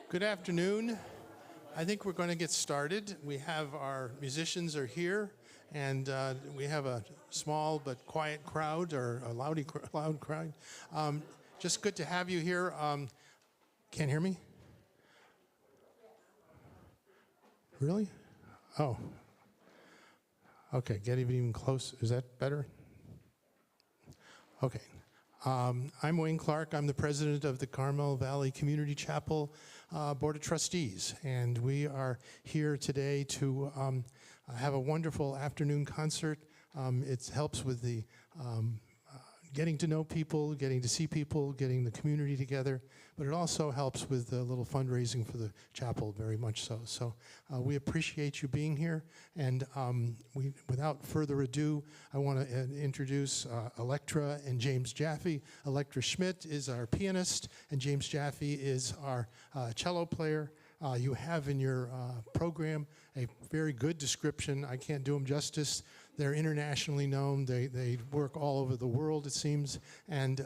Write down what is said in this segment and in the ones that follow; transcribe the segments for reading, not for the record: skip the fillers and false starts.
Good afternoon. I think we're going to get started. We have our musicians are here, and we have a small but quiet crowd, or a loud crowd. Just good to have you here. Can't hear me? Really? Oh. Okay, get even close. Is that better? Okay. I'm Wayne Clark. I'm the president of the Carmel Valley Community Chapel Board of Trustees, and we are here today to have a wonderful afternoon concert. It helps with the getting to know people, getting to see people, getting the community together, but it also helps with a little fundraising for the chapel, very much so. So we appreciate you being here, and without further ado, I want to introduce Electra and James Jaffe. Electra Schmidt is our pianist, and James Jaffe is our cello player. You have in your program a very good description. I can't do them justice. They're internationally known. They work all over the world, it seems, and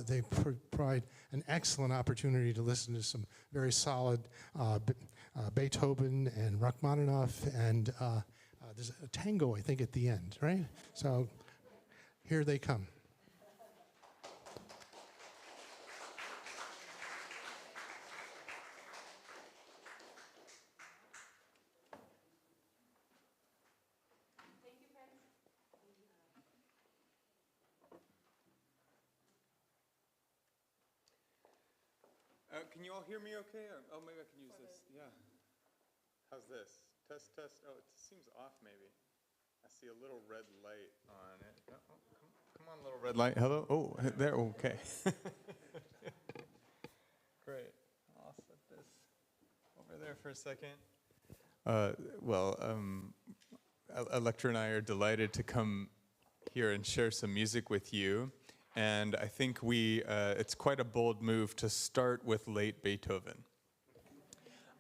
they provide an excellent opportunity to listen to some very solid Beethoven and Rachmaninoff, and there's a tango, I think, at the end, right? So here they come. Can you all hear me okay? Oh, maybe I can use this. Yeah. How's this? Test, test. Oh, it seems off maybe. I see a little red light on it. Oh, come on, little red light. Hello? Oh, there. Okay. Great. I'll set this over there for a second. Electra and I are delighted to come here and share some music with you. And I think it's quite a bold move to start with late Beethoven.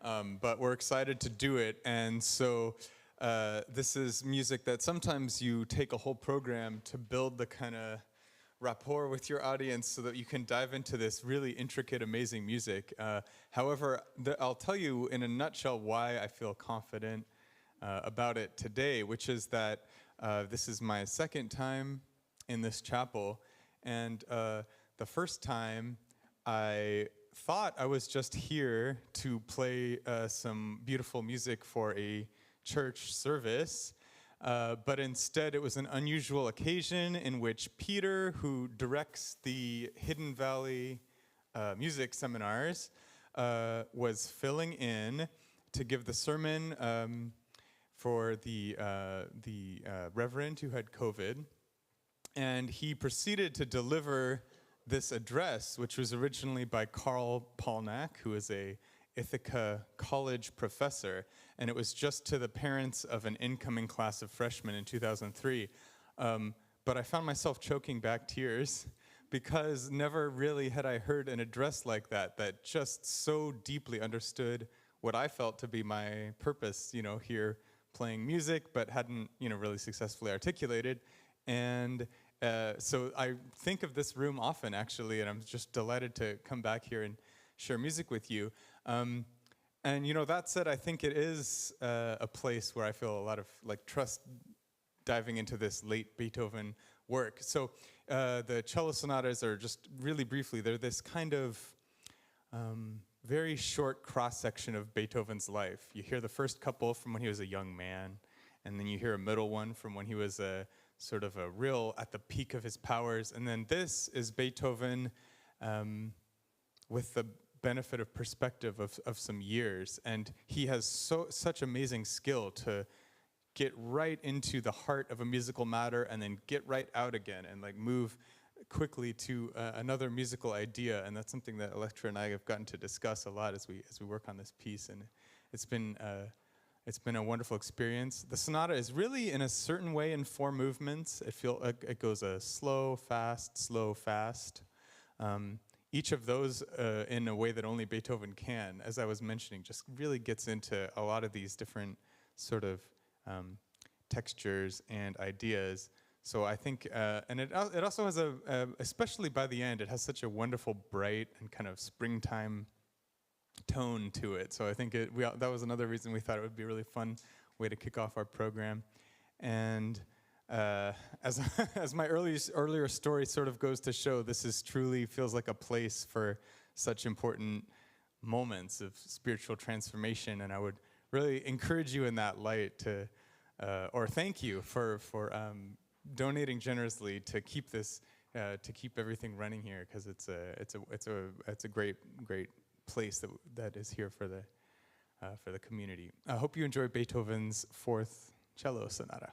But we're excited to do it. And so this is music that sometimes you take a whole program to build the kind of rapport with your audience so that you can dive into this really intricate, amazing music. However, I'll tell you in a nutshell why I feel confident about it today, which is that this is my second time in this chapel. And the first time, I thought I was just here to play some beautiful music for a church service, but instead it was an unusual occasion in which Peter, who directs the Hidden Valley music seminars, was filling in to give the sermon for the reverend who had COVID. And he proceeded to deliver this address, which was originally by Carl Polnack, who is a Ithaca College professor, and it was just to the parents of an incoming class of freshmen in 2003. But I found myself choking back tears because never really had I heard an address like that just so deeply understood what I felt to be my purpose, here playing music, but hadn't, really successfully articulated. And so I think of this room often, actually, and I'm just delighted to come back here and share music with you. And that said, I think it is a place where I feel a lot of trust diving into this late Beethoven work. So the cello sonatas are just really briefly, they're this kind of very short cross-section of Beethoven's life. You hear the first couple from when he was a young man, and then you hear a middle one from when he was sort of a real at the peak of his powers. And then this is Beethoven with the benefit of perspective of some years. And he has such amazing skill to get right into the heart of a musical matter and then get right out again and move quickly to another musical idea. And that's something that Electra and I have gotten to discuss a lot as we work on this piece. And it's been a wonderful experience. The sonata is really, in a certain way, in 4 movements. It goes a slow, fast. Each of those in a way that only Beethoven can, as I was mentioning, just really gets into a lot of these different sort of textures and ideas. So I think, and it also has especially by the end, it has such a wonderful, bright, and kind of springtime tone to it. So I think that was another reason we thought it would be a really fun way to kick off our program. And as as my earlier story sort of goes to show, this is truly feels like a place for such important moments of spiritual transformation. And I would really encourage you in that light to, or thank you for donating generously to keep this, to keep everything running here, because it's a great place that is here for the community. I hope you enjoy Beethoven's Fourth Cello Sonata.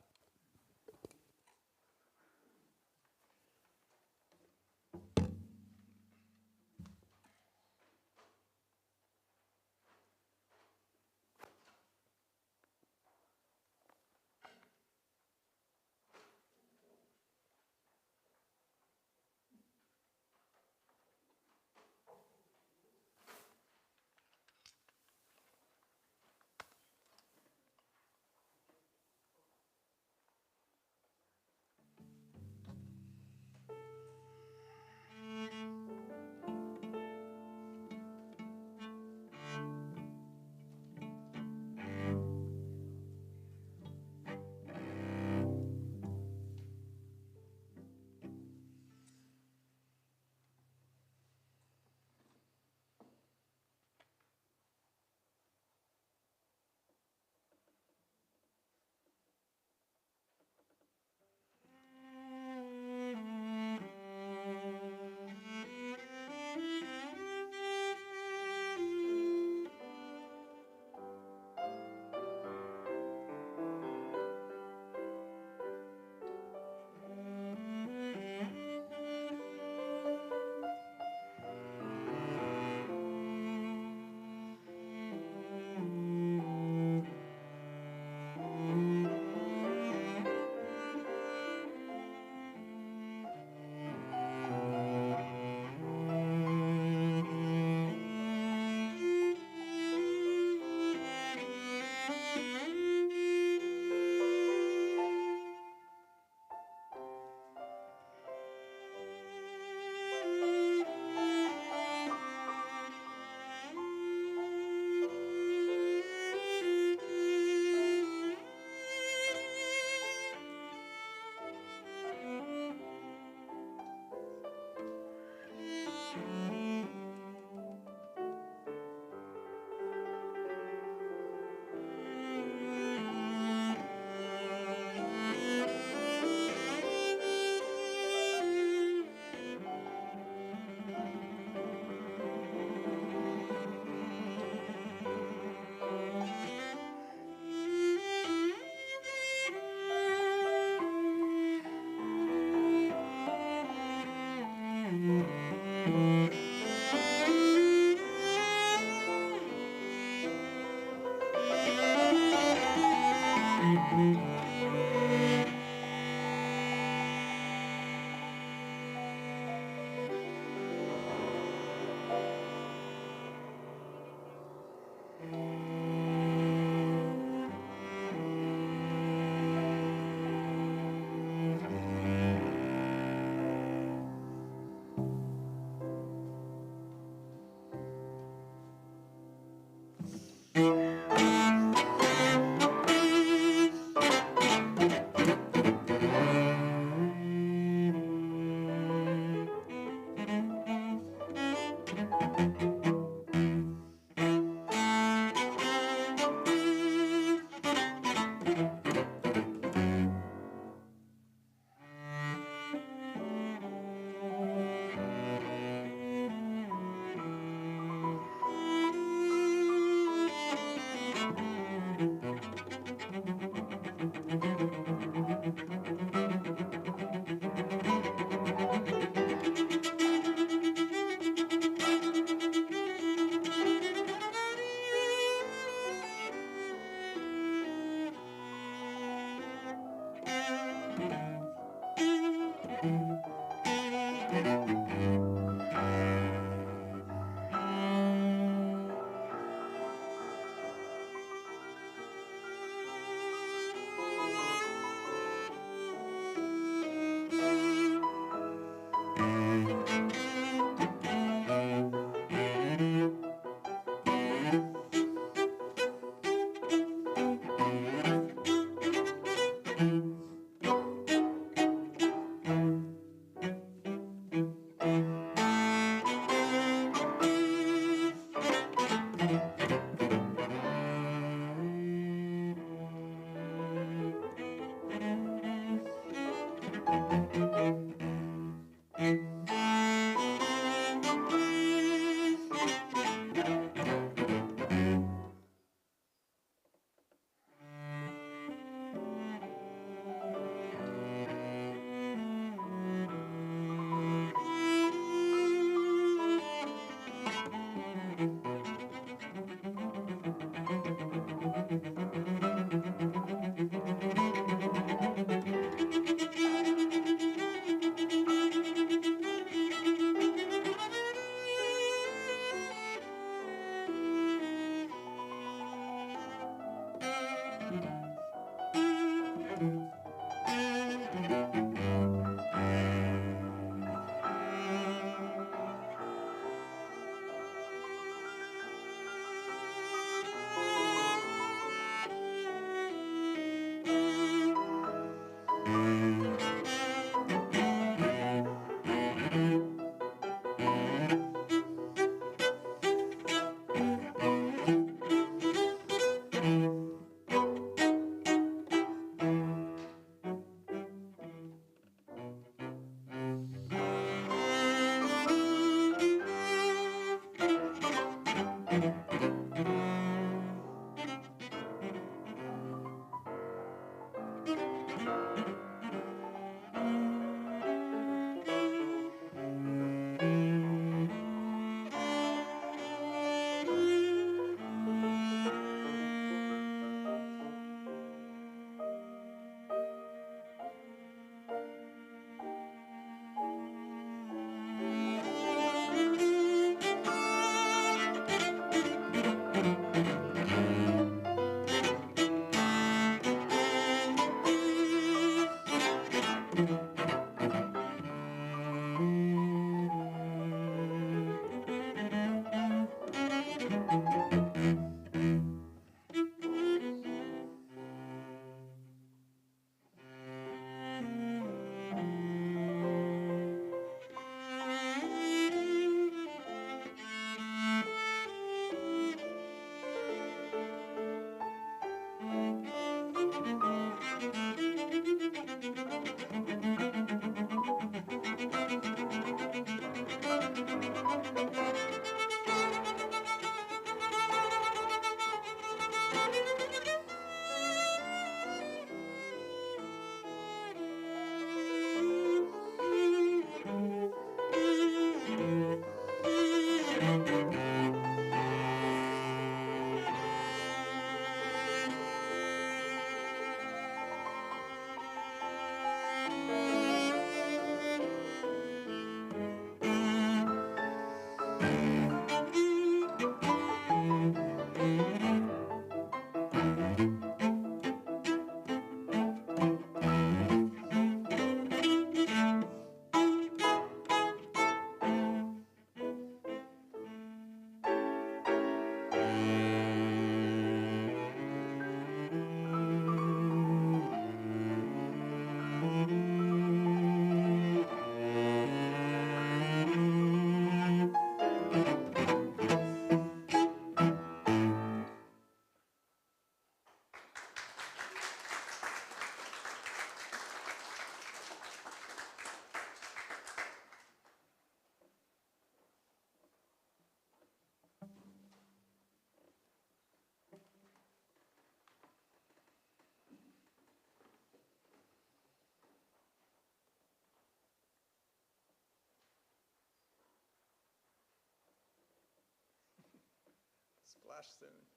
Splash soon.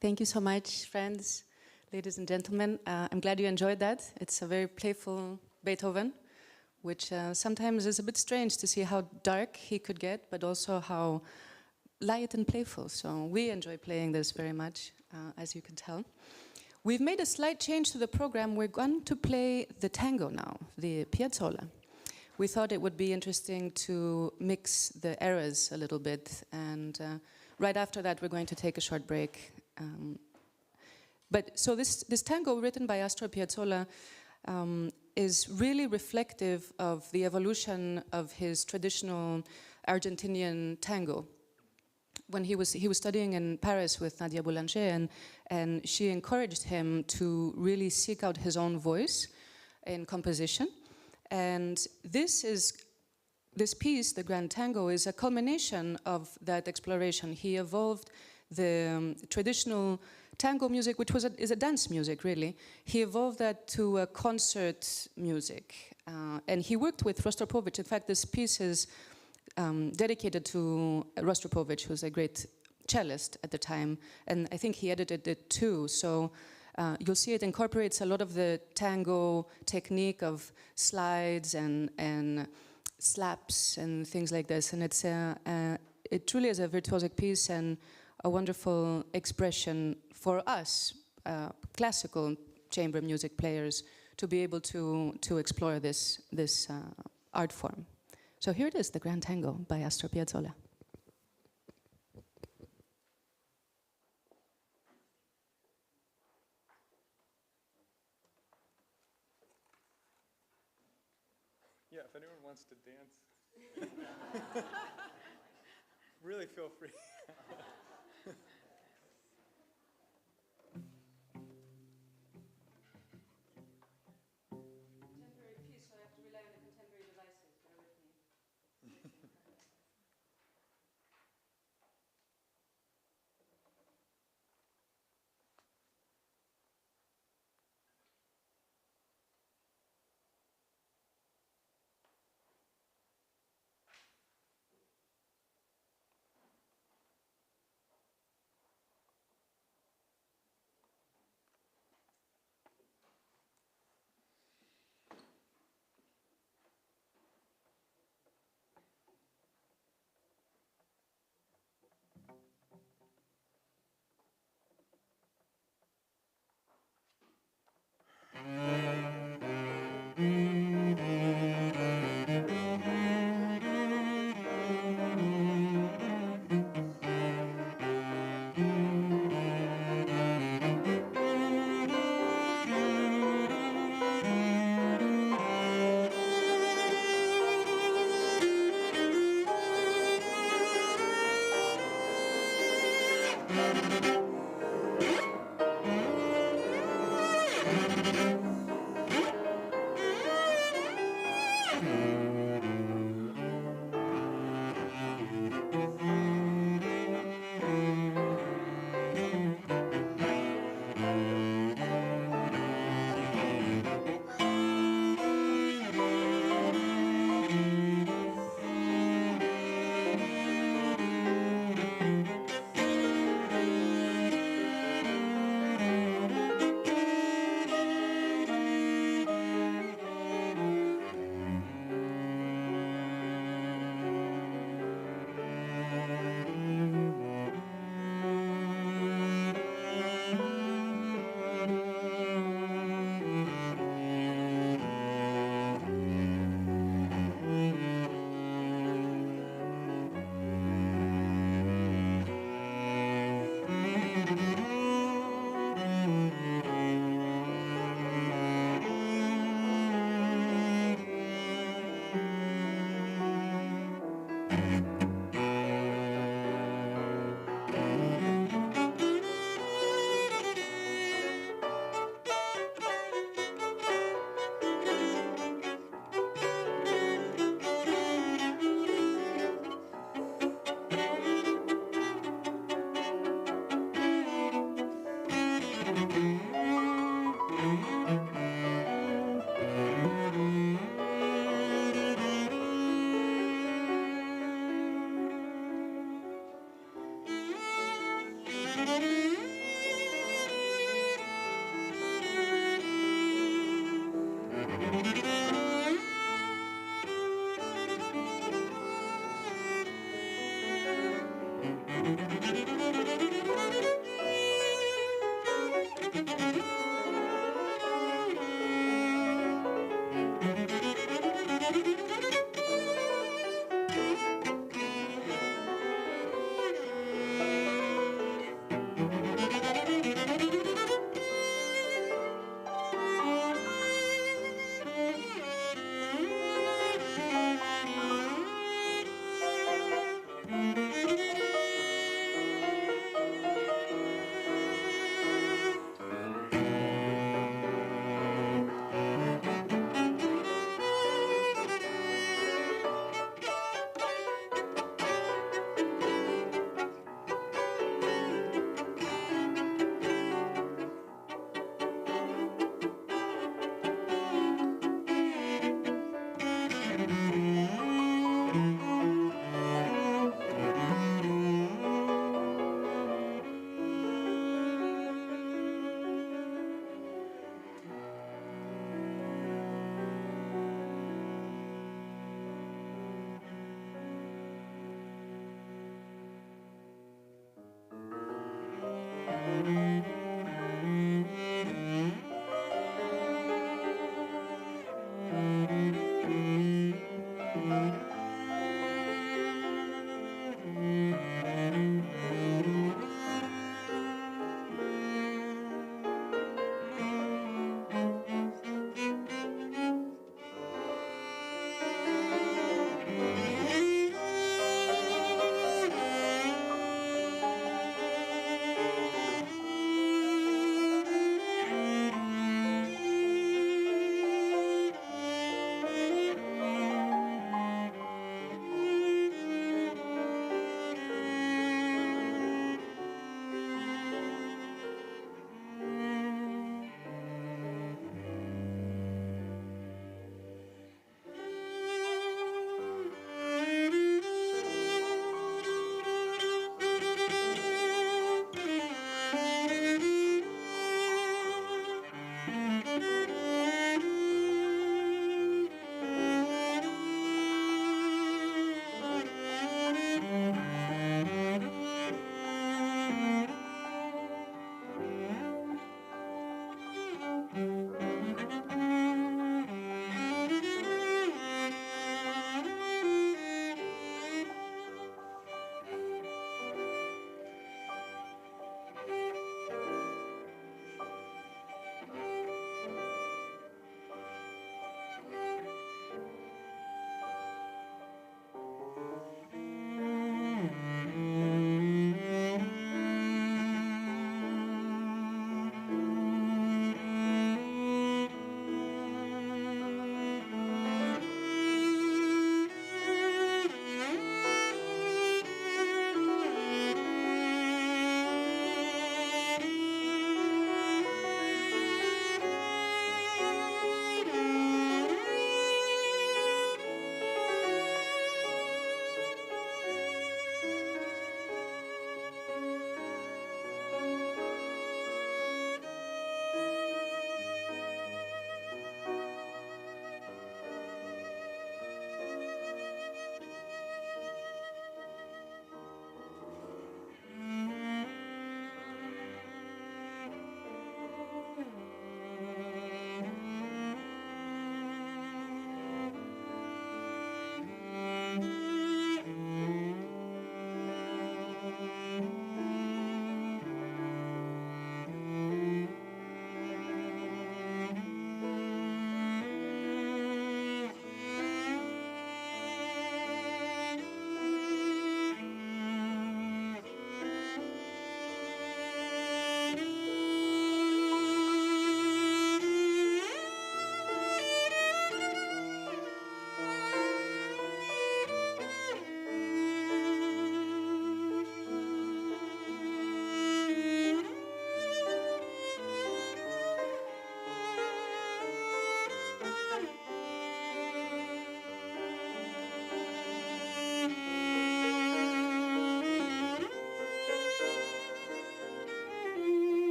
Thank you so much, friends, ladies and gentlemen. I'm glad you enjoyed that. It's a very playful Beethoven, which sometimes is a bit strange to see how dark he could get, but also how light and playful. So we enjoy playing this very much, as you can tell. We've made a slight change to the program. We're going to play the tango now, the Piazzolla. We thought it would be interesting to mix the eras a little bit, and right after that we're going to take a short break. So this tango written by Astor Piazzolla is really reflective of the evolution of his traditional Argentinian tango. When he was studying in Paris with Nadia Boulanger, and she encouraged him to really seek out his own voice in composition. And this piece, the Grand Tango, is a culmination of that exploration. He evolved the traditional tango music, which is a dance music, really. He evolved that to a concert music. And he worked with Rostropovich. In fact, this piece is dedicated to Rostropovich, who's a great cellist at the time. And I think he edited it too. So you'll see it incorporates a lot of the tango technique of slides and slaps and things like this. And it truly is a virtuosic piece and a wonderful expression for us, classical chamber music players, to be able to explore this art form. So here it is, the Grand Tango by Astor Piazzolla. Yeah, if anyone wants to dance, really feel free. Contemporary piece, so I have to rely on the contemporary devices. Bear with me.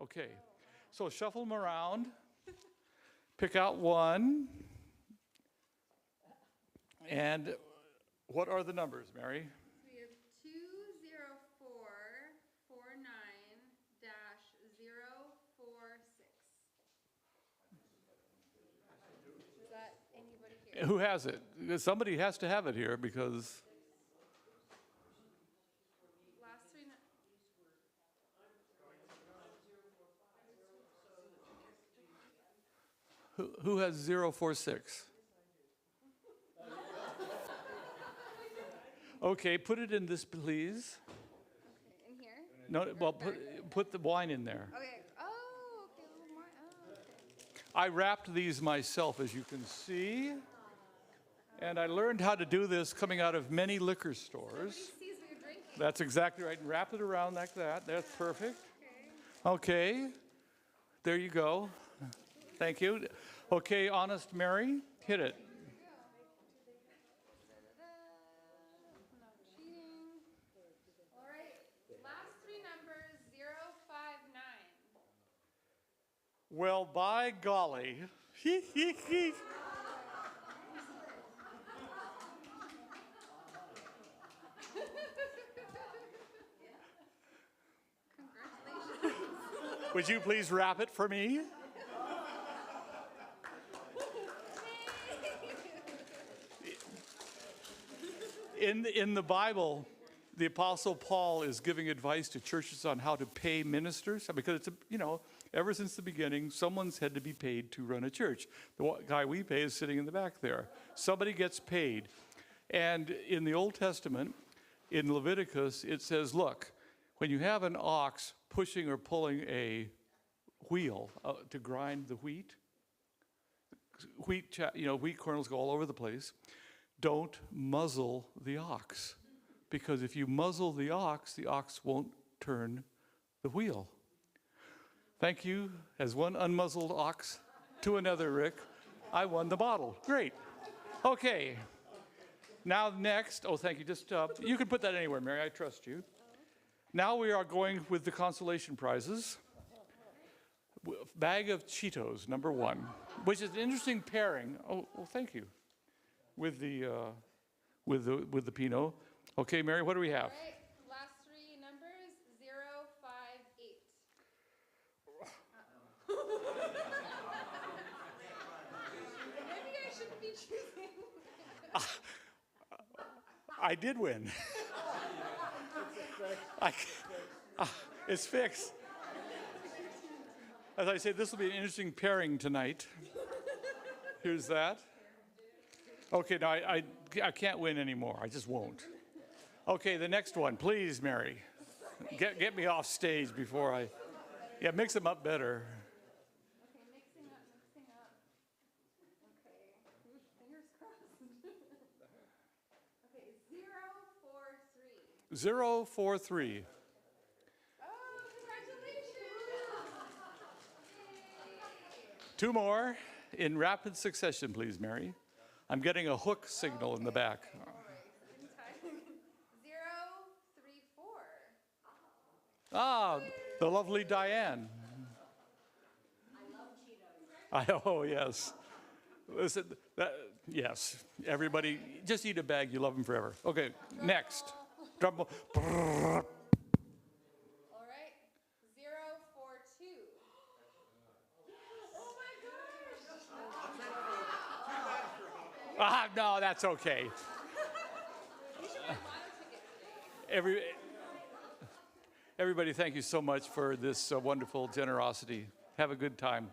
Okay, so shuffle them around. Pick out one. And what are the numbers, Mary? We have 20449-046. Is that anybody here? Who has it? Somebody has to have it here because Last three. who has 046? Okay, put it in this, please. Okay, in here? No, well, put the wine in there. Okay. Oh, okay, a little more. Oh, okay. I wrapped these myself, as you can see. And I learned how to do this coming out of many liquor stores. Nobody sees what you're drinking. That's exactly right. And wrap it around like that. That's perfect. Okay. Okay. There you go. Thank you. Okay, Honest Mary, hit it. No cheating. All right. Last three numbers 059. Well, by golly. Congratulations. Would you please wrap it for me? In the Bible, the Apostle Paul is giving advice to churches on how to pay ministers because it's, ever since the beginning, someone's had to be paid to run a church. The guy we pay is sitting in the back there. Somebody gets paid. And in the Old Testament, in Leviticus, it says, look, when you have an ox pushing or pulling a wheel to grind the wheat kernels go all over the place. Don't muzzle the ox, because if you muzzle the ox won't turn the wheel. Thank you. As one unmuzzled ox to another, Rick, I won the bottle. Great. Okay. Now next, thank you. Just you can put that anywhere, Mary. I trust you. Now we are going with the consolation prizes. Bag of Cheetos, number 1, which is an interesting pairing. Oh, well, thank you. With the Pinot. Okay, Mary, what do we have? All right. Last three numbers 058. Maybe I shouldn't be choosing. I did win. It's fixed. As I say, this will be an interesting pairing tonight. Here's that. Okay, no, I can't win anymore. I just won't. Okay, the next one, please, Mary. Get me off stage before I... Yeah, mix them up better. Okay, mixing up. Okay, fingers crossed. Okay, 043. 043. Oh, congratulations! Yay. 2 more in rapid succession, please, Mary. I'm getting a hook signal in the back. All right, in time. 034. Ah, the lovely Diane. I love Cheetos. Oh, yes. Listen, yes. Everybody, just eat a bag. You love them forever. Okay, next. Drum roll. All right, 042. Oh my gosh! No, that's okay. Everybody, thank you so much for this wonderful generosity. Have a good time.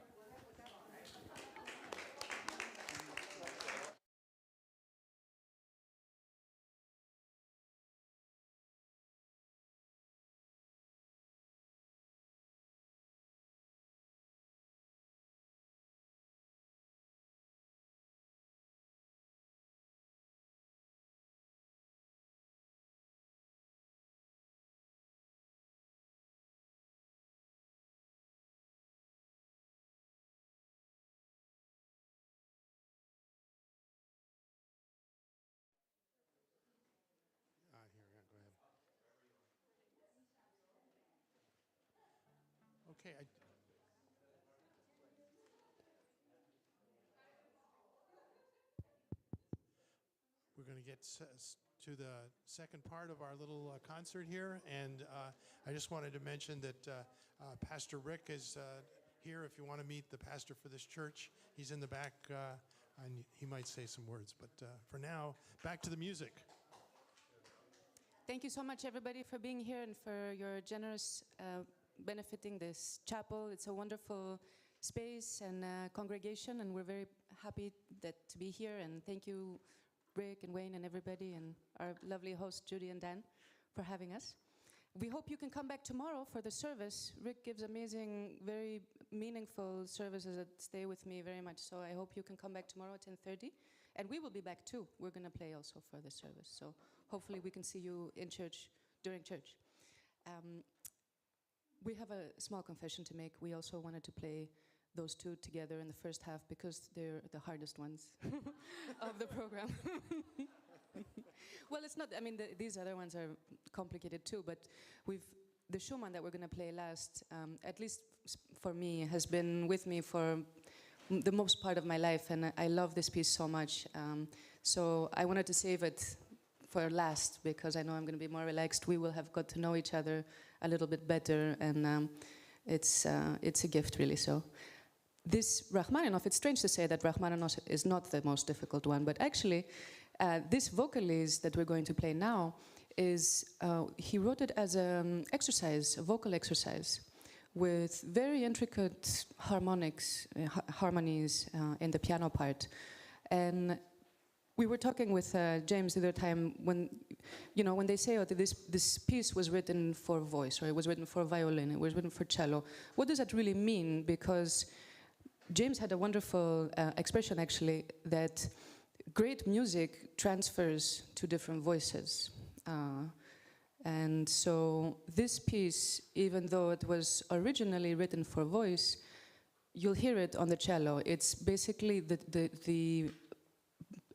Okay. We're going to get to the second part of our little concert here, and I just wanted to mention that Pastor Rick is here. If you want to meet the pastor for this church, he's in the back, and he might say some words. But for now, back to the music. Thank you so much, everybody, for being here and for your generous benefiting this chapel. It's a wonderful space and congregation, and we're very happy to be here. And thank you, Rick and Wayne and everybody, and our lovely host, Judy and Dan, for having us. We hope you can come back tomorrow for the service. Rick gives amazing, very meaningful services that stay with me very much. So I hope you can come back tomorrow at 10:30. And we will be back too. We're going to play also for the service. So hopefully we can see you in church, during church. We have a small confession to make. We also wanted to play those two together in the first half because they're the hardest ones of the program. Well, it's not, I mean, these other ones are complicated too, but the Schumann that we're going to play last, at least for me, has been with me for the most part of my life, and I love this piece so much. So I wanted to save it for last because I know I'm going to be more relaxed. We will have got to know each other a little bit better, and it's a gift, really. So this Rachmaninoff, it's strange to say that Rachmaninoff is not the most difficult one, but actually this vocalise that we're going to play now is, he wrote it as an exercise, a vocal exercise, with very intricate harmonies in the piano part. And we were talking with James the other time when they say, oh, this piece was written for voice, or it was written for violin, it was written for cello. What does that really mean? Because James had a wonderful expression, actually, that great music transfers to different voices. And so this piece, even though it was originally written for voice, you'll hear it on the cello. It's basically the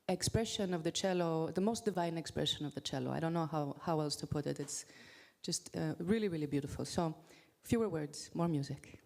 expression of the cello, the most divine expression of the cello. I don't know how else to put it. It's just really, really beautiful. So fewer words, more music.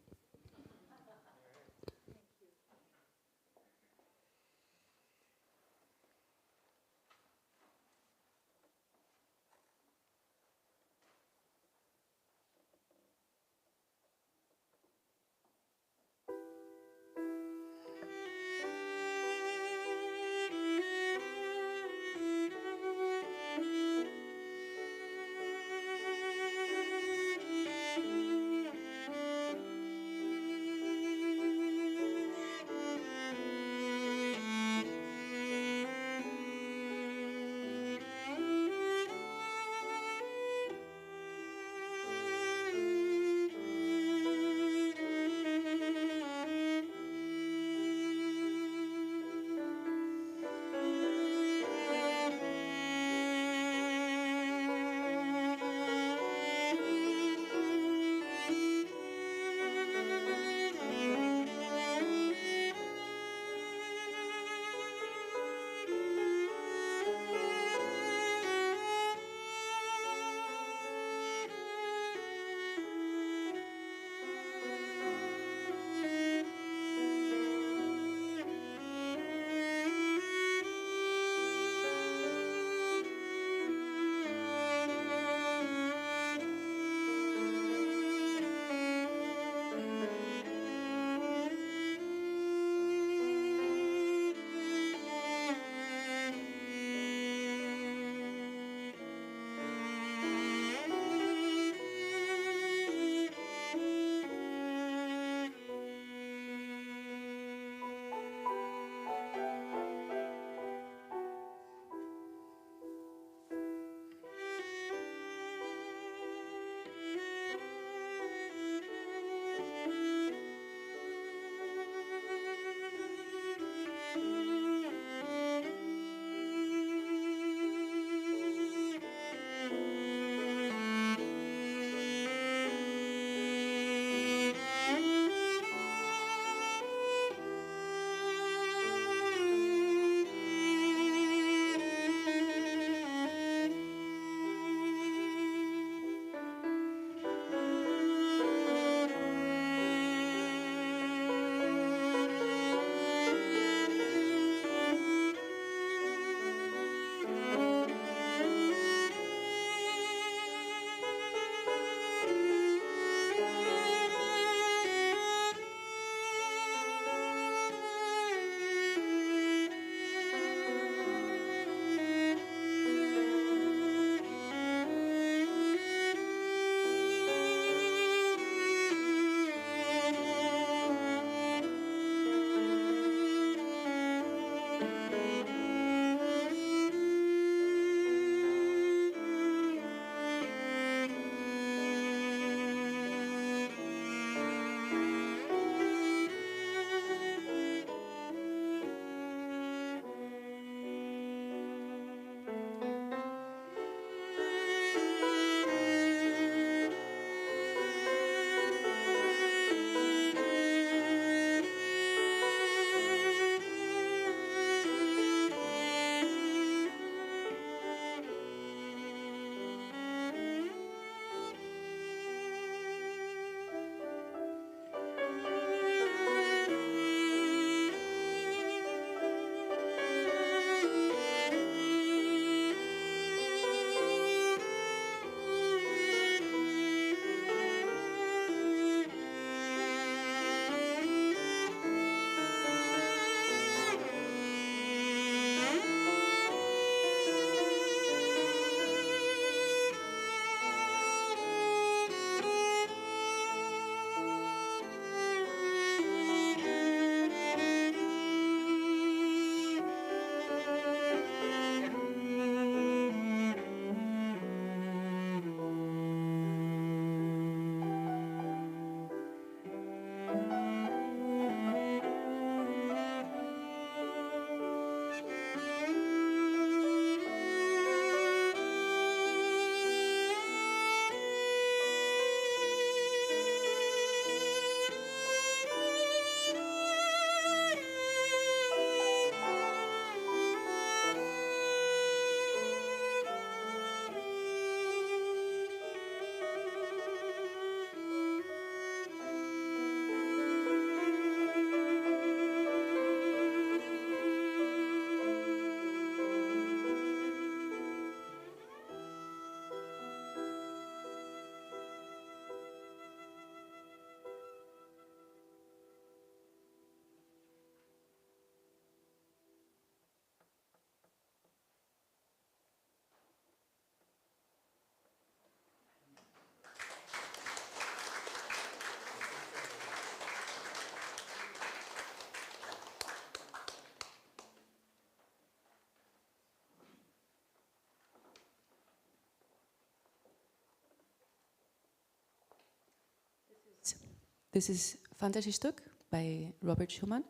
This is Fantasy-Stück by Robert Schumann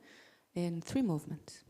in 3 movements.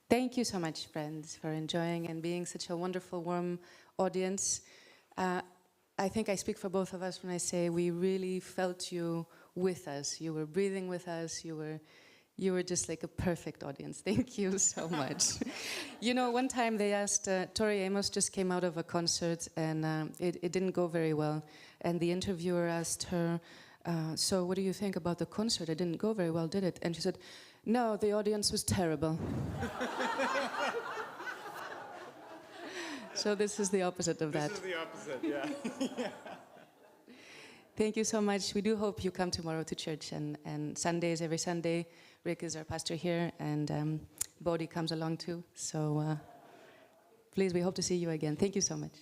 Thank you so much, friends, for enjoying and being such a wonderful, warm audience. I think I speak for both of us when I say we really felt you with us. You were breathing with us. You were just like a perfect audience. Thank you so much. You know, one time they asked, Tori Amos just came out of a concert and it didn't go very well. And the interviewer asked her, so what do you think about the concert? It didn't go very well, did it? And she said, no, the audience was terrible. So this is the opposite of that. This is the opposite, yeah. Thank you so much. We do hope you come tomorrow to church and Sundays, every Sunday. Rick is our pastor here and Bodhi comes along too. So please, we hope to see you again. Thank you so much.